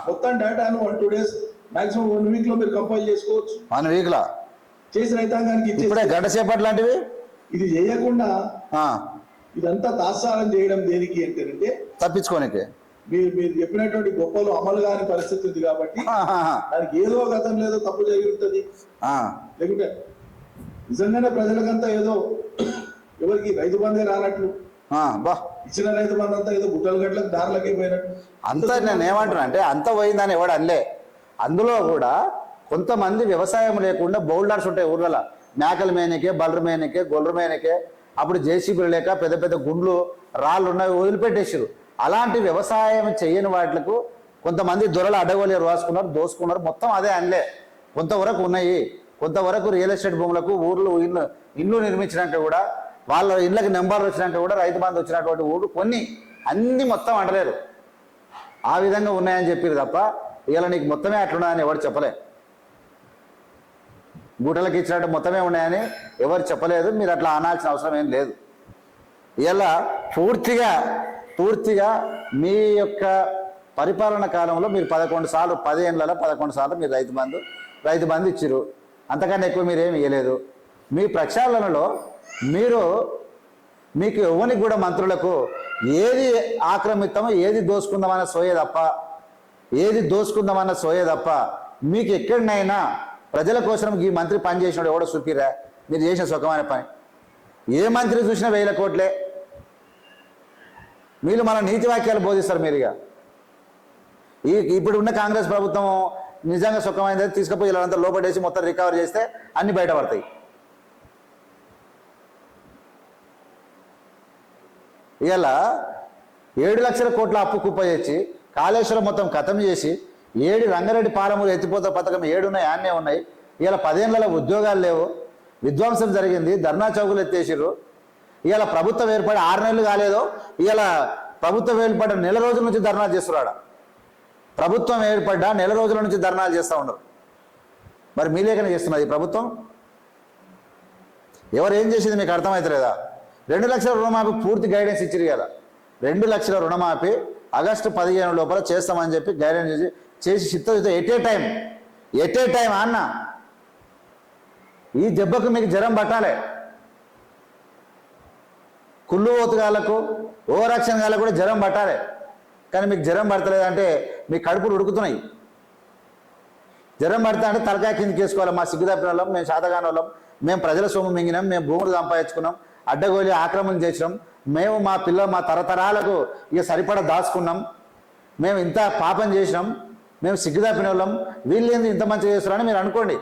మొత్తం డేటాను 1-2 days maximum 1 week లో మీరు కంపైల్ చేసుకోవచ్చు. 1 week లో చేసి రైతాంగానికి ఇప్పుడే గంట సేపటి లాంటివి ఇది చేయకుండా ఇదంతా తాత్సారం చేయడం దేనికి అంటేనంటే తప్పించుకోనికి మీరు చెప్పినటువంటి గొప్పలు అమలు కాని పరిస్థితి ఉంది కాబట్టి దానికి ఏదో గతం లేదో తప్పు జరిగి ఉంటుంది. లేకుంటే నిజంగానే ప్రజలకంతా ఏదో ఎవరికి రైతు బంధే రానట్లు ఇచ్చిన రైతు బంధు అంతా ఏదో గుట్టలు గట్లకు దారులకే పోయినట్టు అంతా నేను ఏమంటున్నా అంటే అంత పోయిందని ఎవడు అనలే. అందులో కూడా కొంతమంది వ్యవసాయం లేకుండా బౌల్డర్స్ ఉంటాయి ఊర్లలో, మేకల మేనకే బర్రె మేనకే గొర్రె మేనకే, అప్పుడు జేసీబీలు లేక పెద్ద పెద్ద గుండ్లు రాళ్ళు ఉన్నవి వదిలిపెట్టేసారు. అలాంటి వ్యవసాయం చేయని వాటికి కొంతమంది దొరలు అడగోలు రాసుకున్నారు, దోసుకున్నారు. మొత్తం అదే అనలే. కొంతవరకు ఉన్నాయి, కొంతవరకు రియల్ ఎస్టేట్ భూములకు ఊర్లు ఇల్లు నిర్మించినాక కూడా వాళ్ళ ఇళ్ళకి నెంబర్లు వచ్చినాక కూడా రైతు బంధు వచ్చినటువంటి ఊళ్ళు కొన్ని అన్ని మొత్తం అంటలేరు. ఆ విధంగా ఉన్నాయని చెప్పారు తప్ప ఇలా నీకు మొత్తమే అట్లున్నాయని ఎవరు చెప్పలే. గూటలకు ఇచ్చినట్టు మొత్తమే ఉన్నాయని ఎవరు చెప్పలేదు. మీరు అట్లా అనాల్సిన అవసరం ఏం లేదు. ఇలా పూర్తిగా మీ యొక్క పరిపాలన కాలంలో మీరు 11 సార్లు 10 ఏళ్ళలో 11 సార్లు మీరు రైతు బంధు ఇచ్చిరు. అంతకన్నా ఎక్కువ మీరేమి ఇవ్వలేదు. మీ ప్రక్షాళనలో మీకు ఎవరికి కూడా మంత్రులకు ఏది ఆక్రమిస్తామో ఏది దోసుకుందామన్న సోయే తప్ప మీకు ఎక్కడినైనా ప్రజల కోసం ఈ మంత్రి పని చేసినాడు ఎవడో చూపిరా? మీరు చేసిన సుఖమైన పని ఏ మంత్రి చూసినా 1000 కోట్లే. మీరు మన నీతి వాక్యాలు బోధిస్తారు. మీరుగా ఇప్పుడు ఉన్న కాంగ్రెస్ ప్రభుత్వం నిజంగా సుఖమైంది తీసుకుపోయి ఇలా లోపడేసి మొత్తం రికవర్ చేస్తే అన్ని బయటపడతాయి. ఇలా 7 లక్షల కోట్ల అప్పు కుప్ప చేసి కాళేశ్వరం మొత్తం ఖతం చేసి 7 రంగారెడ్డి పాలమూరు ఎత్తిపోత పథకం 7 ఉన్నాయి, ఆన్నే ఉన్నాయి. ఇలా 10 ఏళ్ళలో ఉద్యోగాలు లేవు, విధ్వంసం జరిగింది, ధర్నా చౌకులు ఎత్తేసిర్రు. ఇలా ప్రభుత్వం ఏర్పడి 6 నెలలు కాలేదు. ఇలా ప్రభుత్వం ఏర్పడ్డ నెల రోజుల నుంచి ధర్నాలు చేస్తున్నాడు. ప్రభుత్వం ఏర్పడ్డ నెల రోజుల నుంచి ధర్నాలు చేస్తూ ఉన్నారు. మరి మీ లేఖన చేస్తున్నది ప్రభుత్వం. ఎవరు ఏం చేసింది మీకు అర్థమవుతలేదా? 2 లక్షల రుణమాఫీ పూర్తి గైడెన్స్ ఇచ్చిరు కదా. 2 లక్షల రుణమాఫీ ఆగస్టు 15 లోపల చేస్తామని చెప్పి గైడెన్స్ చేసి చిత్తశుద్ధితో ఎట్ ఏ టైం అన్న ఈ దెబ్బకు మీకు జ్వరం పట్టాలి. కుళ్ళు ఓతుగాళ్ళకు ఓవరాక్షన్ గాళ్ళకు కూడా జ్వరం పట్టాలి. కానీ మీకు జ్వరం పడతలేదంటే మీ కడుపులు ఉడుకుతున్నాయి. జ్వరం పడతా అంటే తలకాయ కిందకి వేసుకోవాలి. మా సిగ్గుదప్పిన వాళ్ళం, మేము శాతగాని వాళ్ళం, మేము ప్రజల సొమ్ము మింగినాం, మేము భూములు సంపాదించుకున్నాం, అడ్డగోలి ఆక్రమణ చేసినాం, మేము మా తరతరాలకు ఇక సరిపడా దాచుకున్నాం, మేము ఇంత పాపం చేసినాం, మేము సిగ్గుదప్పిన వాళ్ళం, వీళ్ళు ఏంది ఇంత మంచిగా చేస్తున్నారని మీరు అనుకోండి.